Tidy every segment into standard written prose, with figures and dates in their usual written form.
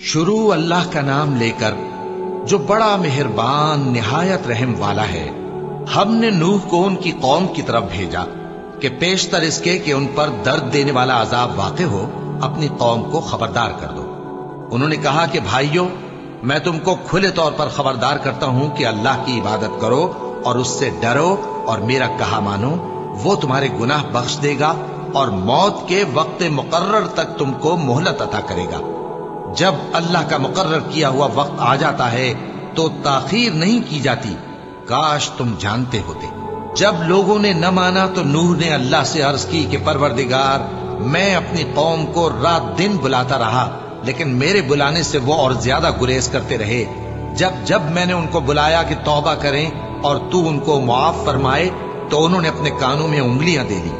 شروع اللہ کا نام لے کر جو بڑا مہربان نہایت رحم والا ہے۔ ہم نے نوح کو ان کی قوم کی طرف بھیجا کہ پیشتر اس کے کہ ان پر درد دینے والا عذاب واقع ہو اپنی قوم کو خبردار کر دو۔ انہوں نے کہا کہ بھائیو، میں تم کو کھلے طور پر خبردار کرتا ہوں کہ اللہ کی عبادت کرو اور اس سے ڈرو اور میرا کہا مانو، وہ تمہارے گناہ بخش دے گا اور موت کے وقت مقرر تک تم کو مہلت عطا کرے گا۔ جب اللہ کا مقرر کیا ہوا وقت آ جاتا ہے تو تاخیر نہیں کی جاتی، کاش تم جانتے ہوتے۔ جب لوگوں نے نہ مانا تو نوح نے اللہ سے عرض کی کہ پروردگار، میں اپنی قوم کو رات دن بلاتا رہا لیکن میرے بلانے سے وہ اور زیادہ گریز کرتے رہے۔ جب میں نے ان کو بلایا کہ توبہ کریں اور تو ان کو معاف فرمائے تو انہوں نے اپنے کانوں میں انگلیاں دے لی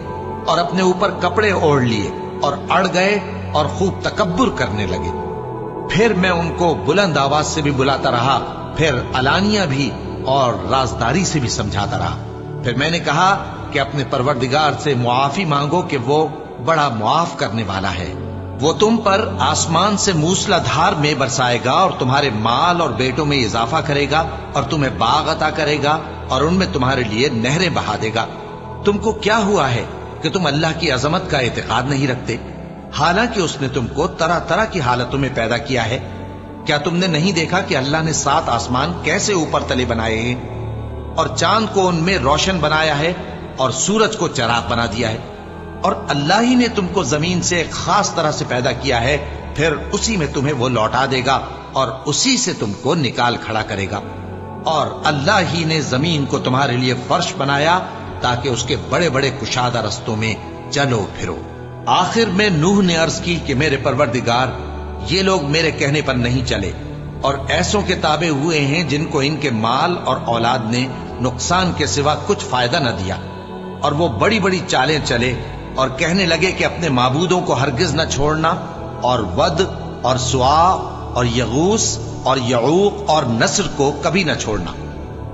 اور اپنے اوپر کپڑے اوڑھ لیے اور اڑ گئے اور خوب تکبر کرنے لگے۔ پھر میں ان کو بلند آواز سے بھی بلاتا رہا، پھر علانیہ بھی اور رازداری سے بھی سمجھاتا رہا۔ پھر میں نے کہا کہ اپنے پروردگار سے معافی مانگو کہ وہ بڑا معاف کرنے والا ہے۔ وہ تم پر آسمان سے موسلا دھار میں برسائے گا اور تمہارے مال اور بیٹوں میں اضافہ کرے گا اور تمہیں باغ عطا کرے گا اور ان میں تمہارے لیے نہریں بہا دے گا۔ تم کو کیا ہوا ہے کہ تم اللہ کی عظمت کا اعتقاد نہیں رکھتے، حالانکہ اس نے تم کو طرح طرح کی حالتوں میں پیدا کیا ہے؟ کیا تم نے نہیں دیکھا کہ اللہ نے 7 آسمان کیسے اوپر تلے بنائے ہیں اور چاند کو ان میں روشن بنایا ہے اور سورج کو چراغ بنا دیا ہے؟ اور اللہ ہی نے تم کو زمین سے ایک خاص طرح سے پیدا کیا ہے، پھر اسی میں تمہیں وہ لوٹا دے گا اور اسی سے تم کو نکال کھڑا کرے گا۔ اور اللہ ہی نے زمین کو تمہارے لیے فرش بنایا تاکہ اس کے بڑے بڑے کشادہ رستوں میں چلو پھرو۔ آخر میں نوح نے عرض کی کہ میرے پروردگار، یہ لوگ میرے کہنے پر نہیں چلے اور ایسوں کے تابع ہوئے ہیں جن کو ان کے مال اور اولاد نے نقصان کے سوا کچھ فائدہ نہ دیا، اور وہ بڑی بڑی چالیں چلے اور کہنے لگے کہ اپنے معبودوں کو ہرگز نہ چھوڑنا، اور ود اور سوا اور یغوث اور یعوق اور نصر کو کبھی نہ چھوڑنا۔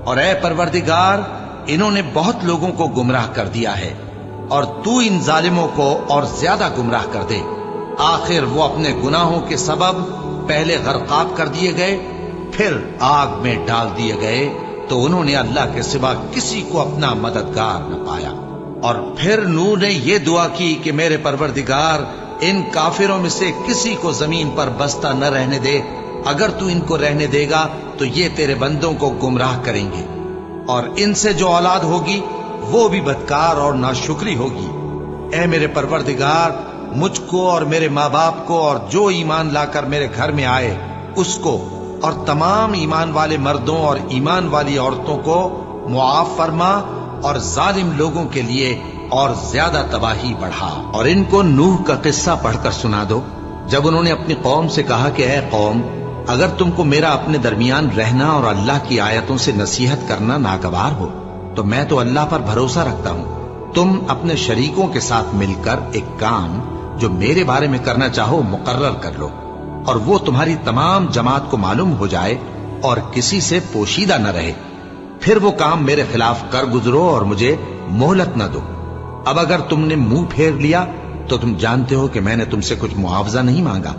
اور اے پروردگار، انہوں نے بہت لوگوں کو گمراہ کر دیا ہے، اور تو ان ظالموں کو اور زیادہ گمراہ کر دے۔ آخر وہ اپنے گناہوں کے سبب پہلے غرقاب کر دیے گئے، پھر آگ میں ڈال دیے گئے، تو انہوں نے اللہ کے سوا کسی کو اپنا مددگار نہ پایا۔ اور پھر نوح نے یہ دعا کی کہ میرے پروردگار، ان کافروں میں سے کسی کو زمین پر بستا نہ رہنے دے، اگر تو ان کو رہنے دے گا تو یہ تیرے بندوں کو گمراہ کریں گے، اور ان سے جو اولاد ہوگی وہ بھی بدکار اور ناشکری ہوگی۔ اے میرے پروردگار، مجھ کو اور میرے ماں باپ کو اور جو ایمان لا کر میرے گھر میں آئے اس کو اور تمام ایمان والے مردوں اور ایمان والی عورتوں کو معاف فرما، اور ظالم لوگوں کے لیے اور زیادہ تباہی بڑھا۔ اور ان کو نوح کا قصہ پڑھ کر سنا دو، جب انہوں نے اپنی قوم سے کہا کہ اے قوم، اگر تم کو میرا اپنے درمیان رہنا اور اللہ کی آیتوں سے نصیحت کرنا ناگوار ہو تو میں تو اللہ پر بھروسہ رکھتا ہوں، تم اپنے شریکوں کے ساتھ مل کر ایک کام جو میرے بارے میں کرنا چاہو مقرر کر لو، اور وہ تمہاری تمام جماعت کو معلوم ہو جائے اور کسی سے پوشیدہ نہ رہے، پھر وہ کام میرے خلاف کر گزرو اور مجھے مہلت نہ دو۔ اب اگر تم نے منہ پھیر لیا تو تم جانتے ہو کہ میں نے تم سے کچھ معاوضہ نہیں مانگا،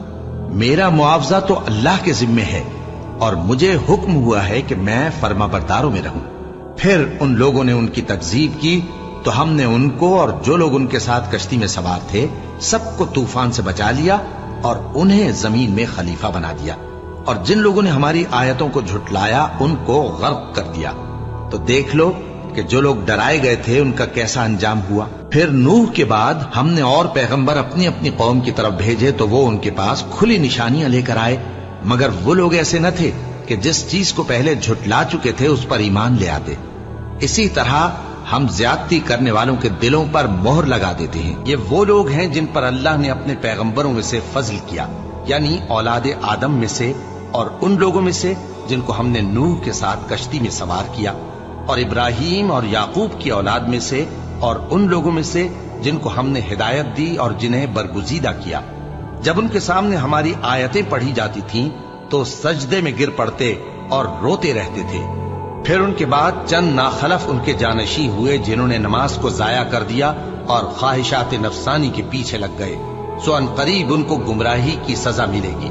میرا معاوضہ تو اللہ کے ذمے ہے، اور مجھے حکم ہوا ہے کہ میں فرما برداروں میں رہوں۔ پھر ان لوگوں نے ان کی تکذیب کی تو ہم نے ان کو اور جو لوگ ان کے ساتھ کشتی میں سوار تھے سب کو طوفان سے بچا لیا اور انہیں زمین میں خلیفہ بنا دیا، اور جن لوگوں نے ہماری آیتوں کو جھٹلایا ان کو غرق کر دیا۔ تو دیکھ لو کہ جو لوگ ڈرائے گئے تھے ان کا کیسا انجام ہوا۔ پھر نوح کے بعد ہم نے اور پیغمبر اپنی اپنی قوم کی طرف بھیجے تو وہ ان کے پاس کھلی نشانیاں لے کر آئے، مگر وہ لوگ ایسے نہ تھے کہ جس چیز کو پہلے جھٹلا چکے تھے اس پر ایمان لے آتے۔ اسی طرح ہم زیادتی کرنے والوں کے دلوں پر مہر لگا دیتے ہیں۔ یہ وہ لوگ ہیں جن پر اللہ نے اپنے پیغمبروں میں سے فضل کیا، یعنی اولاد آدم میں سے، اور ان لوگوں میں سے جن کو ہم نے نوح کے ساتھ کشتی میں سوار کیا، اور ابراہیم اور یعقوب کی اولاد میں سے، اور ان لوگوں میں سے جن کو ہم نے ہدایت دی اور جنہیں برگزیدہ کیا۔ جب ان کے سامنے ہماری آیتیں پڑھی جاتی تھیں تو سجدے میں گر پڑتے اور روتے رہتے تھے۔ پھر ان کے بعد چند ناخلف ان کے جانشین ہوئے جنہوں نے نماز کو ضائع کر دیا اور خواہشات نفسانی کے پیچھے لگ گئے، سو ان قریب ان کو گمراہی کی سزا ملے گی۔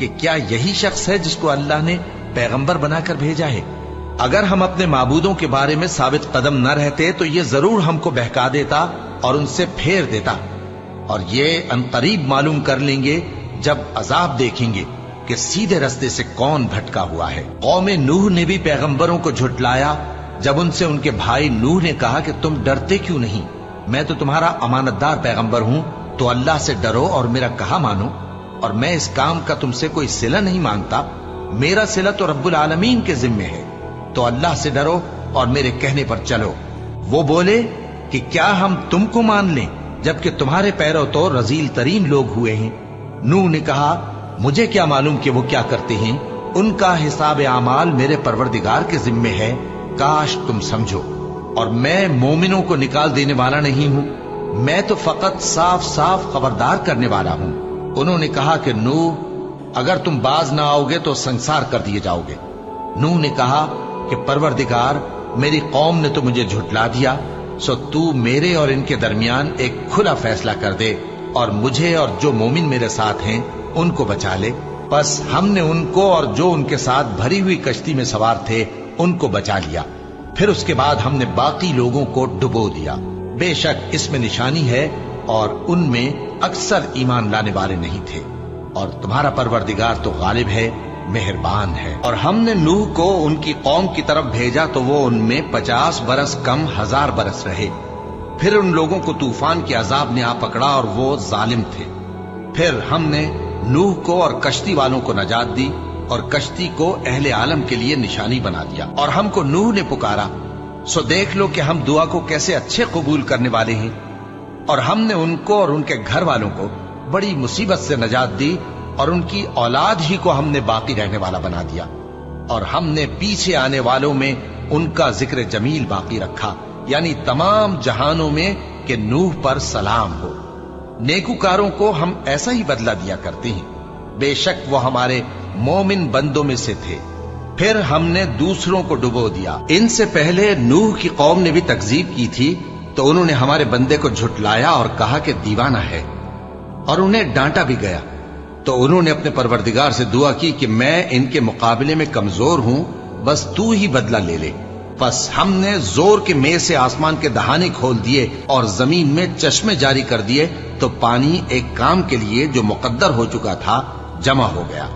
کہ کیا یہی شخص ہے جس کو اللہ نے پیغمبر بنا کر بھیجا ہے؟ اگر ہم اپنے معبودوں کے بارے میں ثابت قدم نہ رہتے تو یہ ضرور ہم کو بہکا دیتا اور ان سے پھیر دیتا، اور یہ انقریب معلوم کر لیں گے جب عذاب دیکھیں گے کہ سیدھے رستے سے کون بھٹکا ہوا ہے۔ قوم نوح نے بھی پیغمبروں کو جھٹلایا جب ان سے ان کے بھائی نوح نے کہا کہ تم ڈرتے کیوں نہیں؟ میں تو تمہارا امانت دار پیغمبر ہوں، تو اللہ سے ڈرو اور میرا کہا مانو، اور میں اس کام کا تم سے کوئی صلہ نہیں مانگتا، میرا صلہ تو رب العالمین کے ذمے ہے، تو اللہ سے ڈرو اور میرے کہنے پر چلو۔ وہ بولے کہ کیا ہم تم کو مان لیں جبکہ تمہارے پیرو تو رذیل ترین لوگ ہوئے ہیں؟ نوح نے کہا مجھے کیا معلوم کہ وہ کیا کرتے ہیں، ان کا حساب اعمال میرے پروردگار کے ذمے ہے، کاش تم سمجھو، اور میں مومنوں کو نکال دینے والا نہیں ہوں، میں تو فقط صاف صاف خبردار کرنے والا ہوں۔ انہوں نے کہا کہ نوح اگر تم باز نہ آؤ گے تو سنسار کر دیے جاؤ گے۔ نوح نے کہا کہ پروردگار میری قوم نے تو مجھے جھٹلا دیا، سو تو میرے اور ان کے درمیان ایک کھلا فیصلہ کر دے اور مجھے اور جو مومن میرے ساتھ ہیں ان کو بچا لے۔ بس ہم نے ان کو اور جو ان کے ساتھ بھری ہوئی کشتی میں سوار تھے ان کو بچا لیا، پھر اس کے بعد ہم نے باقی لوگوں کو ڈبو دیا۔ بے شک اس میں نشانی ہے اور ان میں اکثر ایمان لانے والے نہیں تھے، اور تمہارا پروردگار تو غالب ہے، مہربان ہے۔ اور ہم نے نوح کو ان کی قوم کی طرف بھیجا تو وہ ان میں 50 برس کم 1000 برس رہے، پھر ان لوگوں کو طوفان کے عذاب نے آ پکڑا اور وہ ظالم تھے۔ پھر ہم نے نوح کو اور کشتی والوں کو نجات دی اور کشتی کو اہل عالم کے لیے نشانی بنا دیا۔ اور ہم کو نوح نے پکارا، سو دیکھ لو کہ ہم دعا کو کیسے اچھے قبول کرنے والے ہیں، اور ہم نے ان کو اور ان کے گھر والوں کو بڑی مصیبت سے نجات دی، اور ان کی اولاد ہی کو ہم نے باقی رہنے والا بنا دیا، اور ہم نے پیچھے آنے والوں میں ان کا ذکر جمیل باقی رکھا، یعنی تمام جہانوں میں کہ نوح پر سلام ہو۔ نیکوکاروں کو ہم ایسا ہی بدلہ دیا کرتے ہیں، بے شک وہ ہمارے مومن بندوں میں سے تھے۔ پھر ہم نے دوسروں کو ڈبو دیا۔ ان سے پہلے نوح کی قوم نے بھی تکذیب کی تھی، تو انہوں نے ہمارے بندے کو جھٹلایا اور کہا کہ دیوانہ ہے، اور انہیں ڈانٹا بھی گیا۔ تو انہوں نے اپنے پروردگار سے دعا کی کہ میں ان کے مقابلے میں کمزور ہوں، بس تو ہی بدلہ لے لے۔ پس ہم نے زور کے مے سے آسمان کے دہانے کھول دیے اور زمین میں چشمے جاری کر دیے، تو پانی ایک کام کے لیے جو مقدر ہو چکا تھا جمع ہو گیا۔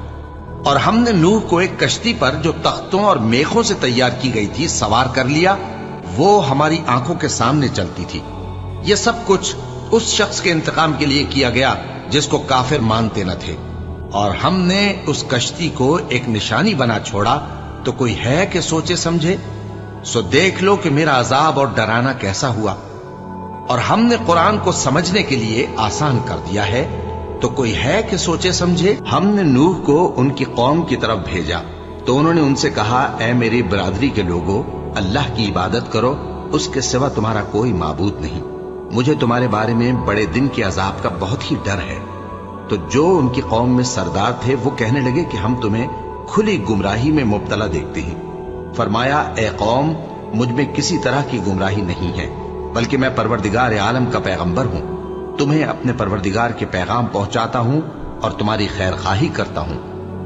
اور ہم نے نوح کو ایک کشتی پر جو تختوں اور میخوں سے تیار کی گئی تھی سوار کر لیا، وہ ہماری آنکھوں کے سامنے چلتی تھی۔ یہ سب کچھ اس شخص کے انتقام کے لیے کیا گیا جس کو کافر مانتے نہ تھے، اور ہم نے اس کشتی کو ایک نشانی بنا چھوڑا، تو کوئی ہے کہ سوچے سمجھے؟ سو دیکھ لو کہ میرا عذاب اور ڈرانا کیسا ہوا۔ اور ہم نے قرآن کو سمجھنے کے لیے آسان کر دیا ہے، تو کوئی ہے کہ سوچے سمجھے؟ ہم نے نوح کو ان کی قوم کی طرف بھیجا تو انہوں نے ان سے کہا، اے میری برادری کے لوگوں، اللہ کی عبادت کرو، اس کے سوا تمہارا کوئی معبود نہیں، مجھے تمہارے بارے میں بڑے دن کے عذاب کا بہت ہی ڈر ہے۔ تو جو ان کی قوم میں سردار تھے وہ کہنے لگے کہ ہم تمہیں کھلی گمراہی میں مبتلا دیکھتے ہیں۔ فرمایا، اے قوم، مجھ میں کسی طرح کی گمراہی نہیں ہے، بلکہ میں پروردگار عالم کا پیغمبر ہوں، تمہیں اپنے پروردگار کے پیغام پہنچاتا ہوں اور تمہاری خیر خواہی کرتا ہوں،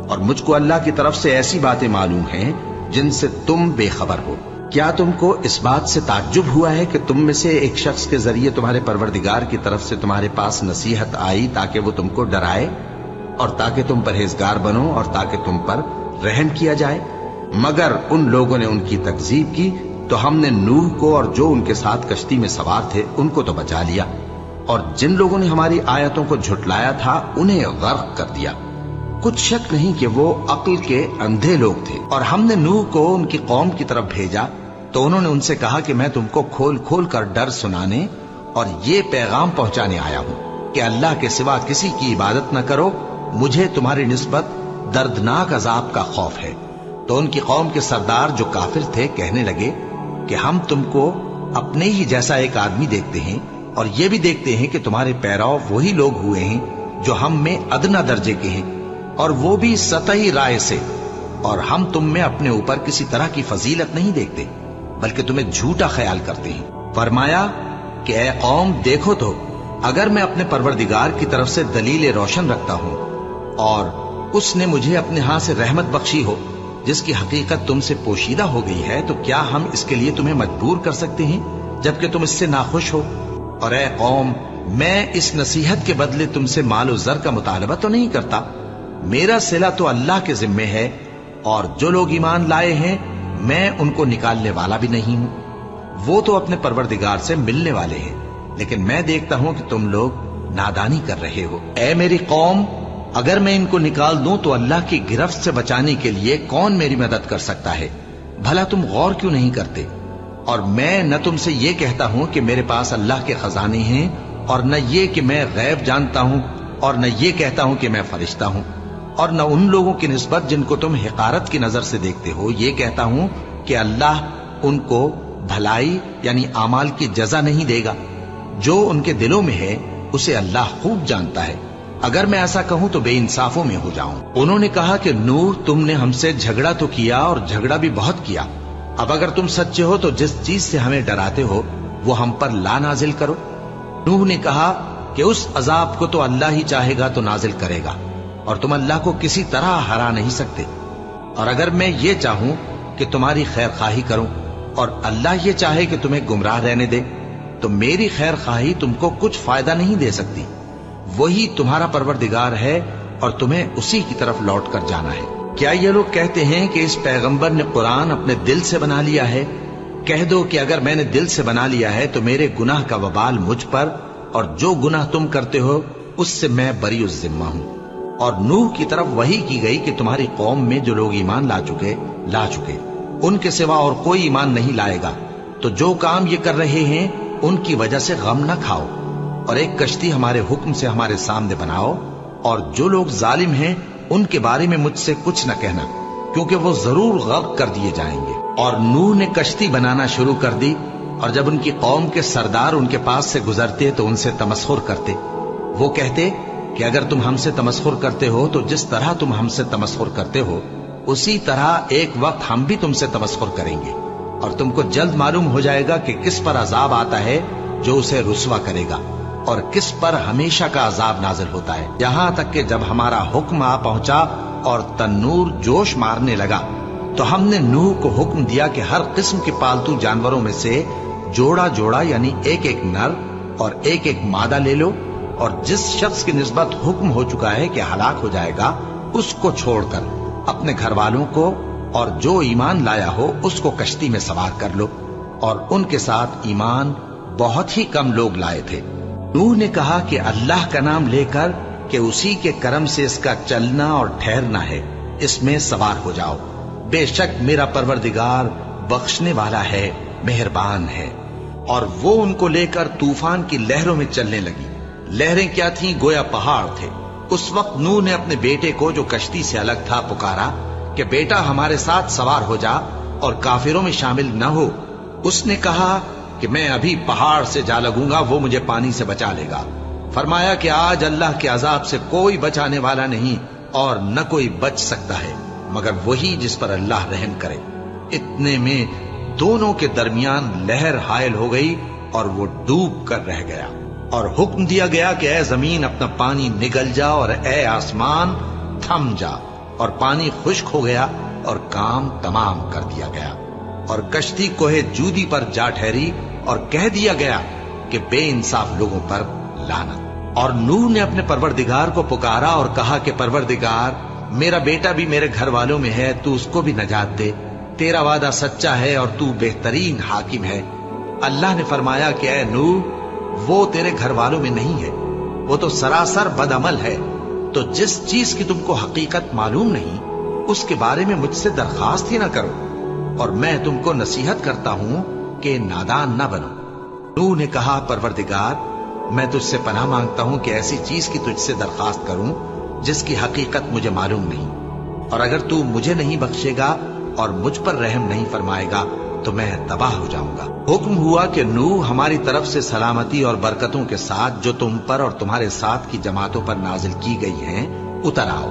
اور مجھ کو اللہ کی طرف سے ایسی باتیں معلوم ہیں جن سے تم بے خبر ہو۔ کیا تم کو اس بات سے تعجب ہوا ہے کہ تم میں سے ایک شخص کے ذریعے تمہارے پروردگار کی طرف سے تمہارے پاس نصیحت آئی تاکہ وہ تم کو ڈرائے اور تاکہ تم پرہیزگار بنو اور تاکہ تم پر رحم کیا جائے؟ مگر ان لوگوں نے ان کی تکذیب کی، تو ہم نے نوح کو اور جو ان کے ساتھ کشتی میں سوار تھے ان کو تو بچا لیا، اور جن لوگوں نے ہماری آیتوں کو جھٹلایا تھا انہیں غرق کر دیا۔ کچھ شک نہیں کہ وہ عقل کے اندھے لوگ تھے۔ اور ہم نے نوح کو ان کی قوم کی طرف بھیجا تو انہوں نے ان سے کہا کہ میں تم کو کھول کھول کر ڈر سنانے اور یہ پیغام پہنچانے آیا ہوں کہ اللہ کے سوا کسی کی عبادت نہ کرو، مجھے تمہاری نسبت دردناک عذاب کا خوف ہے۔ تو ان کی قوم کے سردار جو کافر تھے کہنے لگے کہ ہم تم کو اپنے ہی جیسا ایک آدمی دیکھتے ہیں، اور یہ بھی دیکھتے ہیں کہ تمہارے پیرو وہی لوگ ہوئے ہیں جو ہم میں ادنا درجے کے ہیں، اور وہ بھی سطحی رائے سے، اور ہم تم میں اپنے اوپر کسی طرح کی فضیلت نہیں دیکھتے بلکہ تمہیں جھوٹا خیال کرتے ہیں۔ فرمایا کہ اے قوم، دیکھو تو اگر میں اپنے پروردگار کی طرف سے دلیل روشن رکھتا ہوں اور اس نے مجھے اپنے ہاں سے رحمت بخشی ہو جس کی حقیقت تم سے پوشیدہ ہو گئی ہے، تو کیا ہم اس کے لیے تمہیں مجبور کر سکتے ہیں جبکہ تم اس سے ناخوش ہو؟ اور اے قوم، میں اس نصیحت کے بدلے تم سے مال و زر کا مطالبہ تو نہیں کرتا، میرا صلہ تو اللہ کے ذمے ہے، اور جو لوگ ایمان لائے ہیں میں ان کو نکالنے والا بھی نہیں ہوں، وہ تو اپنے پروردگار سے ملنے والے ہیں، لیکن میں دیکھتا ہوں کہ تم لوگ نادانی کر رہے ہو۔ اے میری قوم، اگر میں ان کو نکال دوں تو اللہ کی گرفت سے بچانے کے لیے کون میری مدد کر سکتا ہے؟ بھلا تم غور کیوں نہیں کرتے؟ اور میں نہ تم سے یہ کہتا ہوں کہ میرے پاس اللہ کے خزانے ہیں، اور نہ یہ کہ میں غیب جانتا ہوں، اور نہ یہ کہتا ہوں کہ میں فرشتہ ہوں، اور نہ ان لوگوں کی نسبت جن کو تم حقارت کی نظر سے دیکھتے ہو یہ کہتا ہوں کہ اللہ ان کو بھلائی یعنی اعمال کی جزا نہیں دے گا۔ جو ان کے دلوں میں ہے اسے اللہ خوب جانتا ہے، اگر میں ایسا کہوں تو بے انصافوں میں ہو جاؤں۔ انہوں نے کہا کہ نوح، تم نے ہم سے جھگڑا تو کیا اور جھگڑا بھی بہت کیا، اب اگر تم سچے ہو تو جس چیز سے ہمیں ڈراتے ہو وہ ہم پر لا نازل کرو۔ نوح نے کہا کہ اس عذاب کو تو اللہ ہی چاہے گا تو نازل کرے گا، اور تم اللہ کو کسی طرح ہرا نہیں سکتے، اور اگر میں یہ چاہوں کہ تمہاری خیر خواہی کروں اور اللہ یہ چاہے کہ تمہیں گمراہ رہنے دے تو میری خیر خواہی تم کو کچھ فائدہ نہیں دے سکتی، وہی تمہارا پروردگار ہے اور تمہیں اسی کی طرف لوٹ کر جانا ہے۔ کیا یہ لوگ کہتے ہیں کہ اس پیغمبر نے قرآن اپنے دل سے بنا لیا ہے؟ کہہ دو کہ اگر میں نے دل سے بنا لیا ہے تو میرے گناہ کا وبال مجھ پر، اور جو گناہ تم کرتے ہو اس سے میں بری الذمہ ہوں۔ اور نوح کی طرف وحی کی گئی کہ تمہاری قوم میں جو لوگ ایمان لا چکے ان کے سوا اور کوئی ایمان نہیں لائے گا، تو جو کام یہ کر رہے ہیں ان کی وجہ سے غم نہ کھاؤ، اور ایک کشتی ہمارے حکم سے ہمارے سامنے بناؤ، اور جو لوگ ظالم ہیں ان کے بارے میں مجھ سے کچھ نہ کہنا، کیونکہ وہ ضرور غرق کر دیے جائیں گے۔ اور نوح نے کشتی بنانا شروع کر دی، اور جب ان کی قوم کے سردار ان کے پاس سے گزرتے تو ان سے تمسخر کرتے، وہ کہتے کہ اگر تم ہم سے تمسخر کرتے ہو تو جس طرح تم ہم سے تمسخر کرتے ہو اسی طرح ایک وقت ہم بھی تم سے تمسخر کریں گے، اور تم کو جلد معلوم ہو جائے گا کہ کس پر عذاب آتا ہے جو اسے رسوا کرے گا، اور کس پر ہمیشہ کا عذاب نازل ہوتا ہے، یہاں تک کہ جب ہمارا حکم آ پہنچا اور تنور جوش مارنے لگا تو ہم نے نوح کو حکم دیا کہ ہر قسم کے پالتو جانوروں میں سے جوڑا جوڑا یعنی ایک ایک نر اور ایک ایک مادہ لے لو، اور جس شخص کی نسبت حکم ہو چکا ہے کہ ہلاک ہو جائے گا اس کو چھوڑ کر اپنے گھر والوں کو اور جو ایمان لایا ہو اس کو کشتی میں سوار کر لو، اور ان کے ساتھ ایمان بہت ہی کم لوگ لائے تھے۔ نوح نے کہا کہ اللہ کا نام لے کر کہ اسی کے کرم سے اس کا چلنا اور ٹھہرنا ہے، اس میں سوار ہو جاؤ، بے شک میرا پروردگار بخشنے والا ہے، مہربان ہے۔ اور وہ ان کو لے کر طوفان کی لہروں میں چلنے لگی۔ لہریں کیا تھیں؟ گویا پہاڑ تھے۔ اس وقت نوح نے اپنے بیٹے کو جو کشتی سے الگ تھا پکارا کہ بیٹا ہمارے ساتھ سوار ہو جا اور کافروں میں شامل نہ ہو۔ اس نے کہا کہ میں ابھی پہاڑ سے جا لگوں گا، وہ مجھے پانی سے بچا لے گا۔ فرمایا کہ آج اللہ کے عذاب سے کوئی بچانے والا نہیں اور نہ کوئی بچ سکتا ہے مگر وہی جس پر اللہ رحم کرے۔ اتنے میں دونوں کے درمیان لہر حائل ہو گئی اور وہ ڈوب کر رہ گیا، اور حکم دیا گیا کہ اے زمین اپنا پانی نگل جا اور اے آسمان تھم جا، اور پانی خشک ہو گیا اور کام تمام کر دیا گیا، اور کشتی کوہ جودی پر جا ٹھہری، اور کہہ دیا گیا کہ بے انصاف لوگوں پر لعنت۔ اور نوح نے اپنے پروردگار کو پکارا اور کہا کہ پروردگار، میرا بیٹا بھی میرے گھر والوں میں ہے، تو اس کو بھی نجات دے، تیرا وعدہ سچا ہے اور تو بہترین حاکم ہے۔ اللہ نے فرمایا کہ اے نوح، وہ تیرے گھر والوں میں نہیں ہے، وہ تو سراسر بد عمل ہے، تو جس چیز کی تم کو حقیقت معلوم نہیں اس کے بارے میں مجھ سے درخواست ہی نہ کرو، اور میں تم کو نصیحت کرتا ہوں کہ نادان نہ بنو۔ نوح نے کہا پروردگار، میں تجھ سے پناہ مانگتا ہوں کہ ایسی چیز کی تجھ سے درخواست کروں جس کی حقیقت مجھے معلوم نہیں، اور اگر تو مجھے نہیں بخشے گا اور مجھ پر رحم نہیں فرمائے گا تو میں تباہ ہو جاؤں گا۔ حکم ہوا کہ نوح ہماری طرف سے سلامتی اور برکتوں کے ساتھ جو تم پر اور تمہارے ساتھ کی جماعتوں پر نازل کی گئی ہیں اتر آؤ،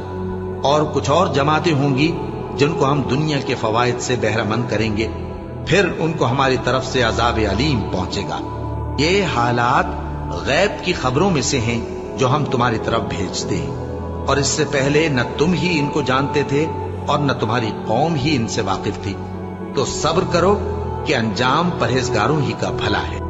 اور کچھ اور جماعتیں ہوں گی جن کو ہم دنیا کے فوائد سے بہرہ مند کریں گے، پھر ان کو ہماری طرف سے عذاب علیم پہنچے گا۔ یہ حالات غیب کی خبروں میں سے ہیں جو ہم تمہاری طرف بھیجتے ہیں، اور اس سے پہلے نہ تم ہی ان کو جانتے تھے اور نہ تمہاری قوم ہی ان سے واقف تھی، تو صبر کرو کہ انجام پرہیزگاروں ہی کا بھلا ہے۔